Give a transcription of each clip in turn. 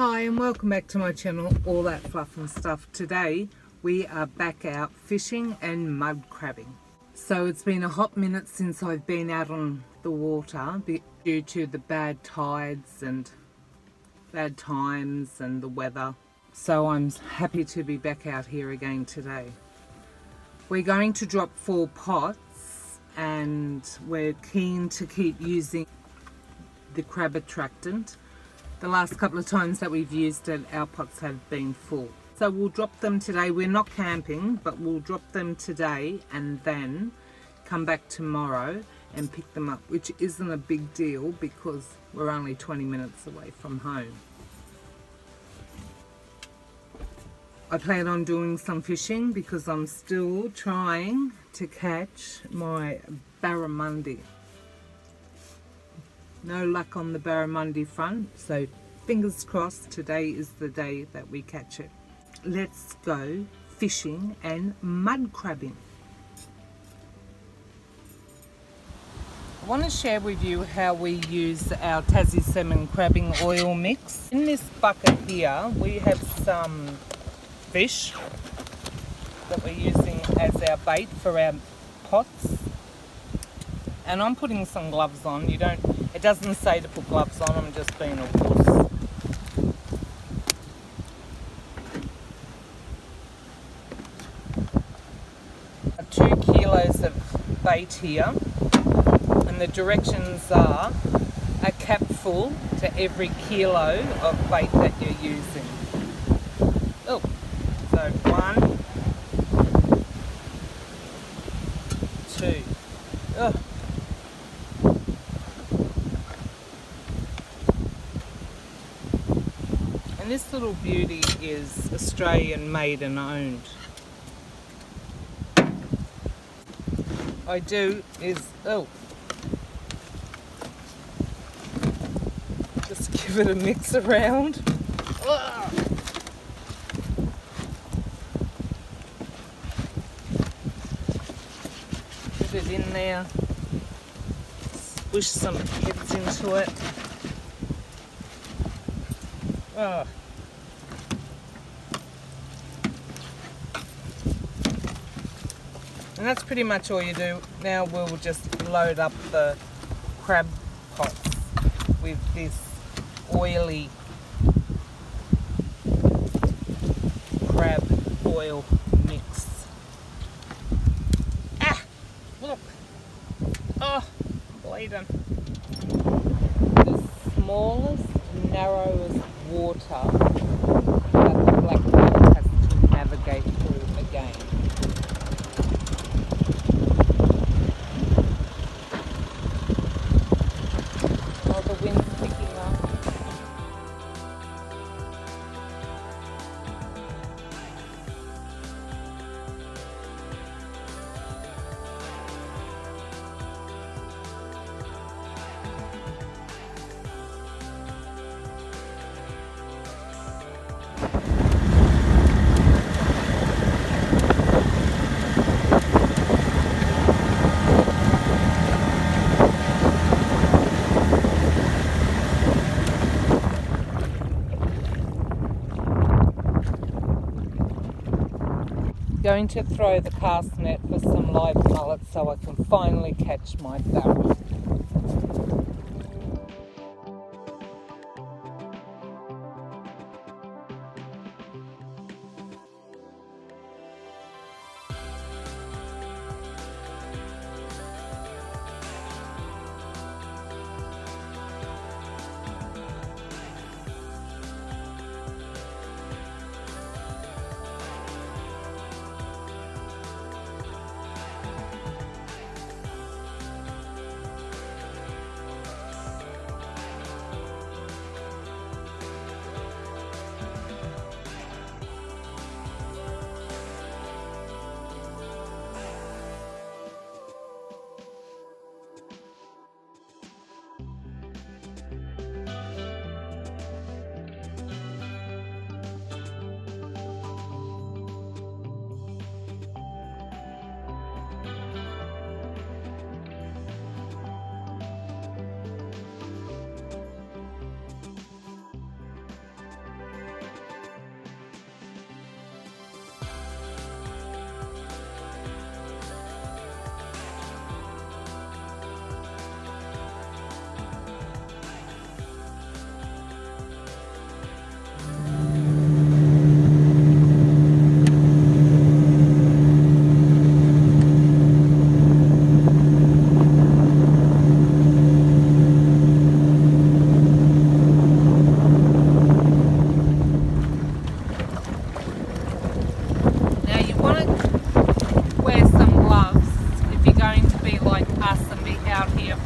Hi and welcome back to my channel, All That Fluff and Stuff. Today we are back out fishing and mud crabbing. So it's been a hot minute since I've been out on the water due to the bad tides and bad times and the weather. So I'm happy to be back out here again today. We're going to drop 4 pots and we're keen to keep using the crab attractant. The last couple of times that we've used it, our pots have been full. So we'll drop them today. We're not camping, but we'll drop them today and then come back tomorrow and pick them up, which isn't a big deal because we're only 20 minutes away from home. I plan on doing some fishing because I'm still trying to catch my barramundi. No luck on the barramundi front, so fingers crossed today is the day that we catch it. Let's go fishing and mud crabbing. I want to share with you how we use our Tassie salmon crabbing oil mix. In this bucket here we have some fish that we're using as our bait for our pots. And I'm putting some gloves on. It doesn't say to put gloves on, I'm just being a wuss. Got 2 kilos of bait here, and the directions are a capful to every kilo of bait that you're using. Oh, so 1, 2. Oh. And this little beauty is Australian made and owned. I do is, just give it a mix around. Put it in there, squish some heads into it. Oh. And that's pretty much all you do. Now we'll just load up the crab pots with this oily crab oil mix. Ah! Look! Oh, bleeding. The smallest, narrowest water that the black dog has to navigate through again. Oh, the wind's picking up. Going to throw the cast net for some live mullet so I can finally catch my barra.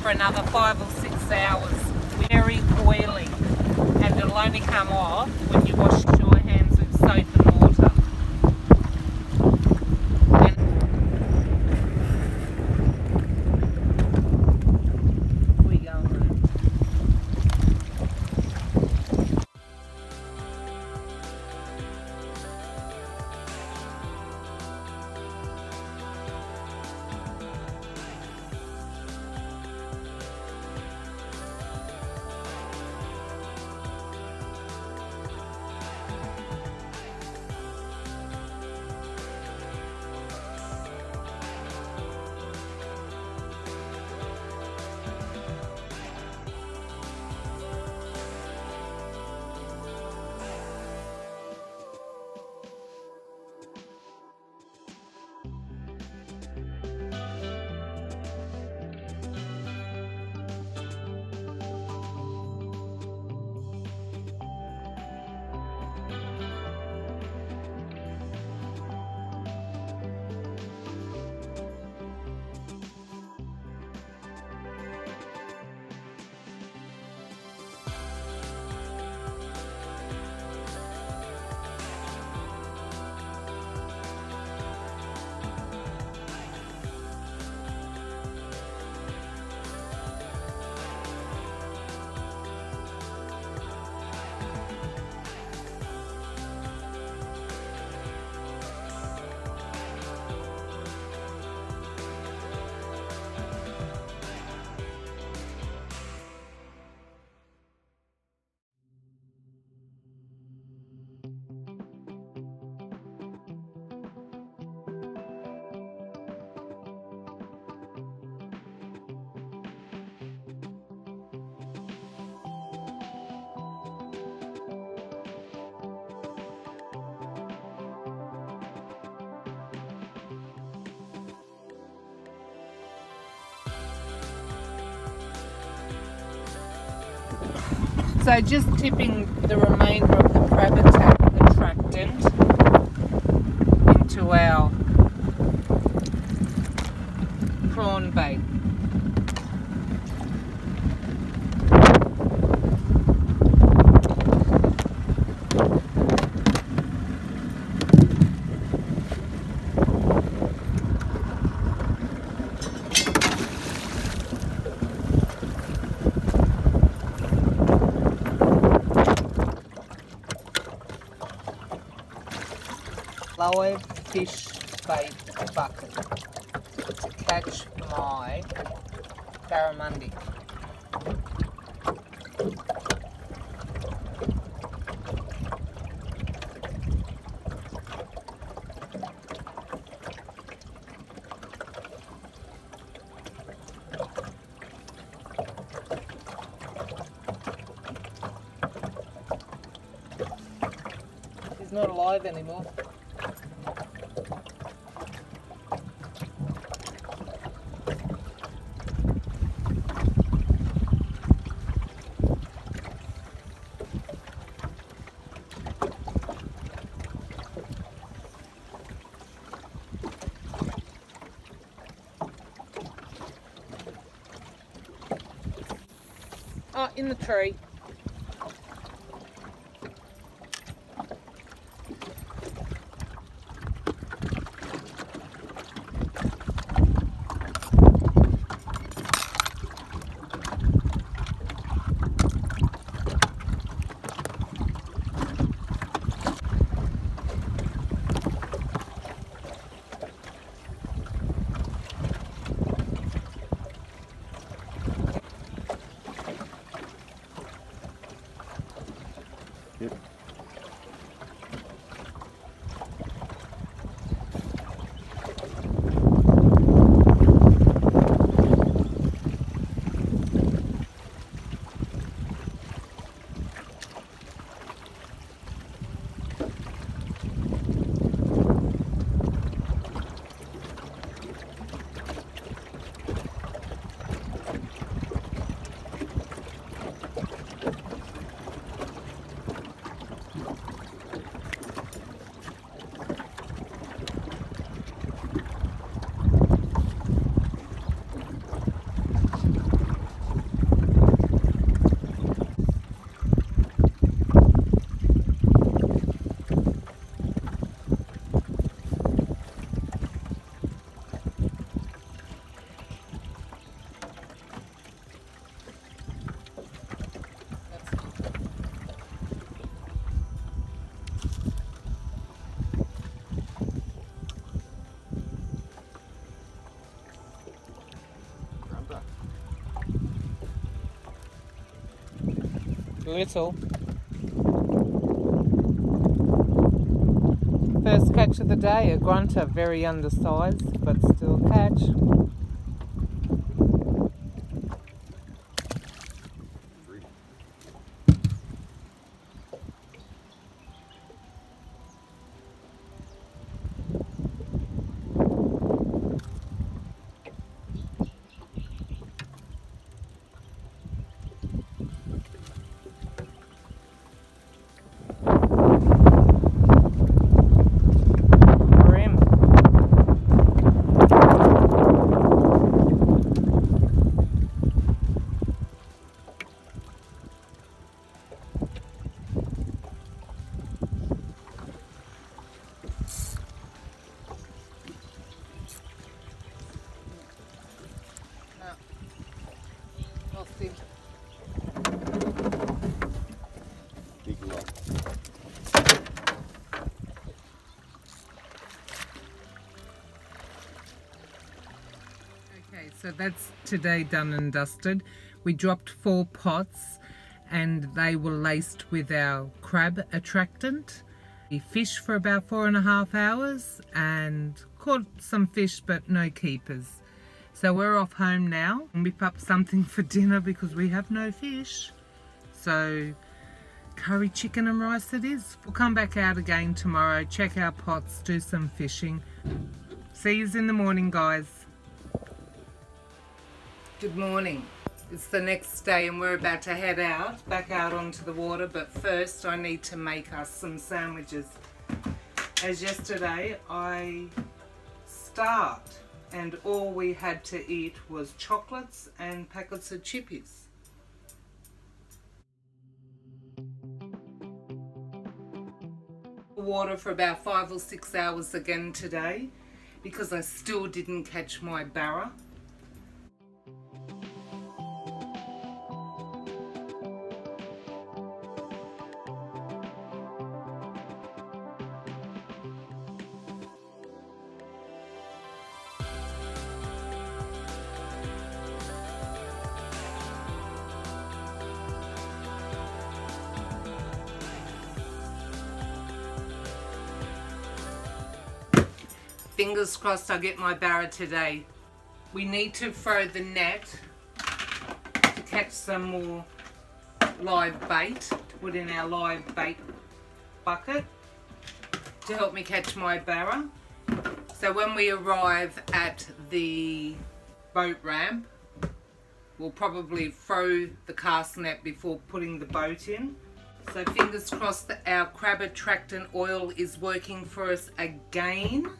for another 5 or 6 hours. Very oily, and it'll only come off when you wash your hands with soap and water. We go home. So just tipping the remainder of the crab attractant into our prawn bait. Live fish bait bucket to catch my barramundi. He's not alive anymore. Oh, in the tree. Little. First catch of the day, a grunter, very undersized, but still a catch. Big lot. Okay, so that's today done and dusted. We dropped 4 pots and they were laced with our crab attractant. We fished for about 4.5 hours and caught some fish but no keepers. So we're off home now and whip up something for dinner because we have no fish. So curry chicken and rice it is. We'll come back out again tomorrow, check our pots, do some fishing. See yous in the morning, guys. Good morning. It's the next day and we're about to head out, back out onto the water, but first I need to make us some sandwiches. As yesterday I starved and all we had to eat was chocolates and packets of chippies. Water for about 5 or 6 hours again today because I still didn't catch my barra. Fingers crossed I get my barra today. We need to throw the net to catch some more live bait, to put in our live bait bucket to help me catch my barra. So when we arrive at the boat ramp, we'll probably throw the cast net before putting the boat in. So fingers crossed that our crab attractant oil is working for us again.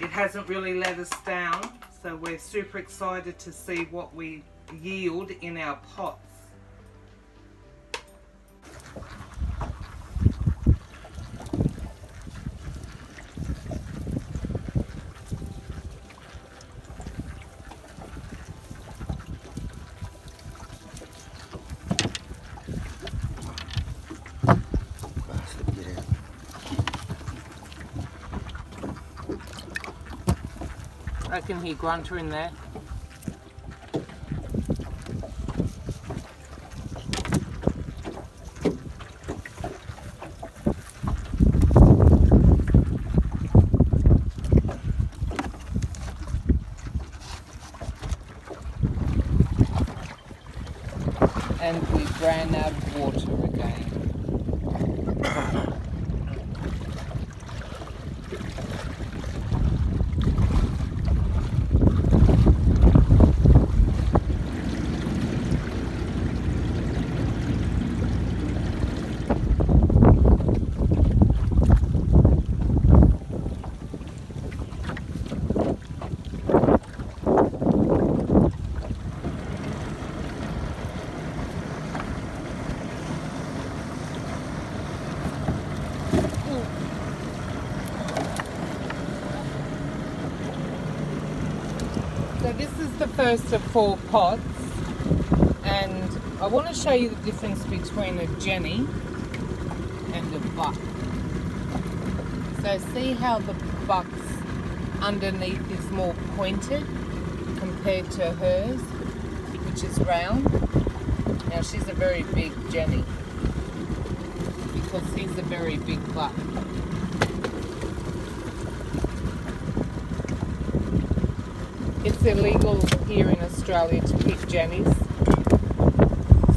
It hasn't really let us down, so we're super excited to see what we yield in our pots. I can hear grunter in there. And we ran out of water again. So this is the first of 4 pots, and I want to show you the difference between a Jenny and a buck. So see how the buck's underneath is more pointed compared to hers, which is round. Now she's a very big Jenny because he's a very big buck. It's illegal here in Australia to pick Jennies,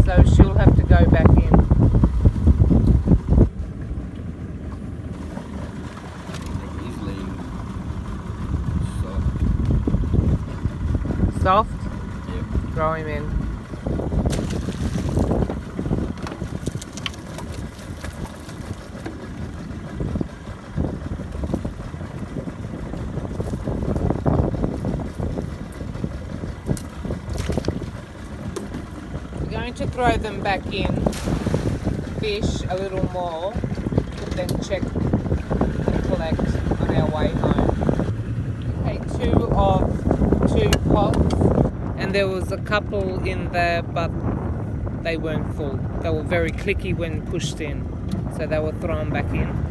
so she'll have to go back in. He's lean. Soft? Yep. Throw him in. We're going to throw them back in, fish a little more, then check and collect on our way home. Okay, two pots, and there was a couple in there, but they weren't full. They were very clicky when pushed in, so they were thrown back in.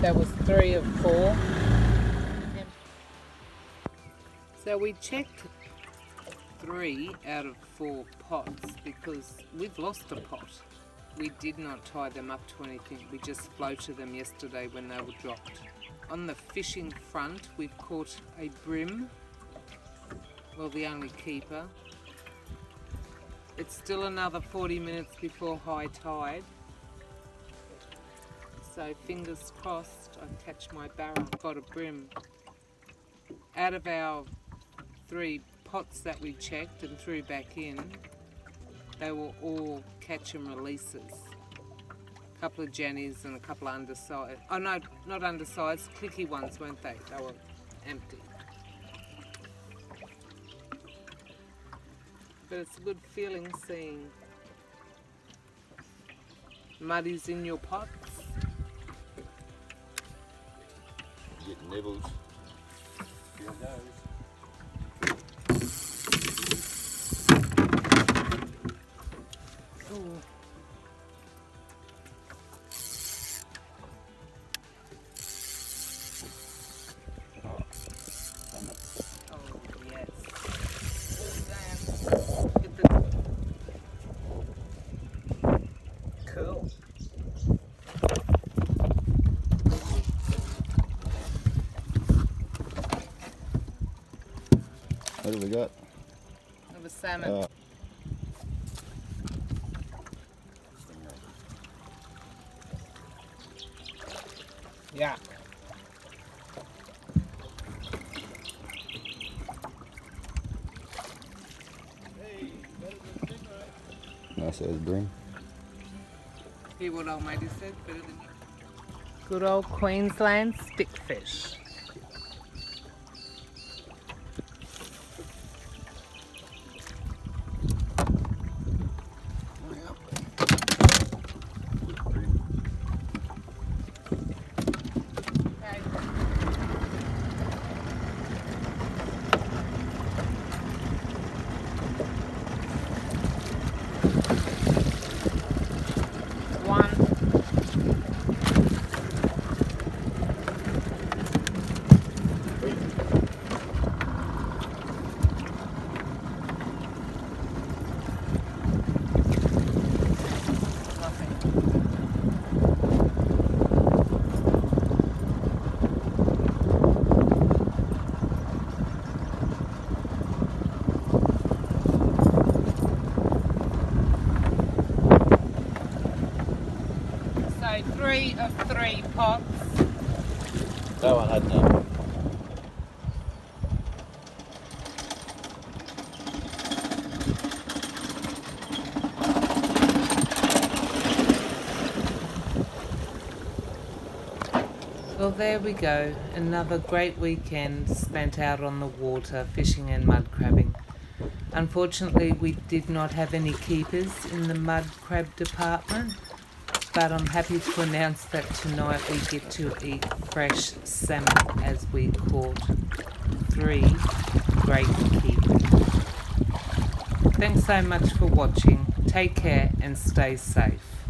There was 3 of 4. So we checked 3 out of 4 pots because we've lost a pot. We did not tie them up to anything. We just floated them yesterday when they were dropped. On the fishing front, we've caught a bream. Well, the only keeper. It's still another 40 minutes before high tide. So fingers crossed I catch my barrel. Got a bream. Out of our 3 pots that we checked and threw back in, they were all catch and releases. A couple of jennies and a couple of undersized. Oh no, not undersized, clicky ones, weren't they? They were empty. But it's a good feeling seeing muddies in your pots. Get nibbles. Feel those. Ooh. Oh, yes. Get the... Cool. What do we got? Of a salmon. Yeah. Nice as bream. Hear what old matey said? Better than you. Good old Queensland stickfish. So 3 of 3 pots. That one had none. Well, there we go. Another great weekend spent out on the water fishing and mud crabbing. Unfortunately, we did not have any keepers in the mud crab department, but I'm happy to announce that tonight we get to eat fresh salmon as we caught 3 great keepers. Thanks so much for watching. Take care and stay safe.